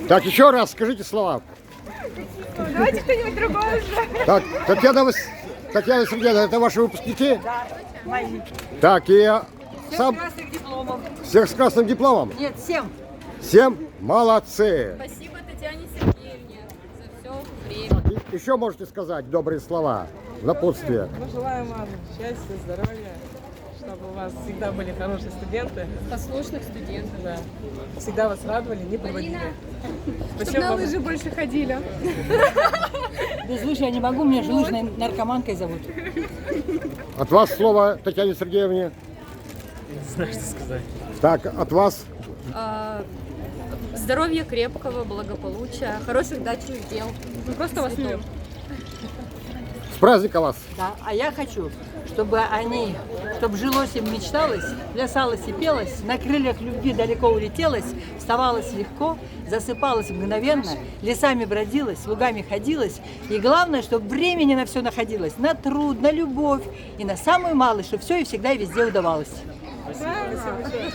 Так, еще раз скажите слова. Давайте что-нибудь другое уже. Так, Татьяна Сергеевна, это ваши выпускники? Да, мои. Так, и Всех сам... с красным дипломом. Всех с красным дипломом? Нет, всем. Всем молодцы. Спасибо Татьяне Сергеевне за все время. И еще можете сказать добрые слова, напутствие. Мы желаем вам счастья, здоровья, чтобы у вас всегда были хорошие студенты, Послушных студентов. да. Всегда вас радовали, не подводили. Чтобы на лыжи больше ходили. Без лыж я не могу, меня же лыжной наркоманкой зовут. От вас слово Татьяне Сергеевне. Не знаю, что сказать. Так, от вас. Здоровья крепкого, благополучия, хороших дачных дел. Мы просто вас любим. С праздником вас. Да, а я хочу, чтобы они, чтобы жилось им, мечталось, плясалось и пелось, на крыльях любви далеко улетелось, вставалось легко, засыпалось мгновенно, лесами бродилось, лугами ходилось, и главное, чтобы времени на все находилось, на труд, на любовь и на самую малость, чтобы все и всегда и везде удавалось. Спасибо большое.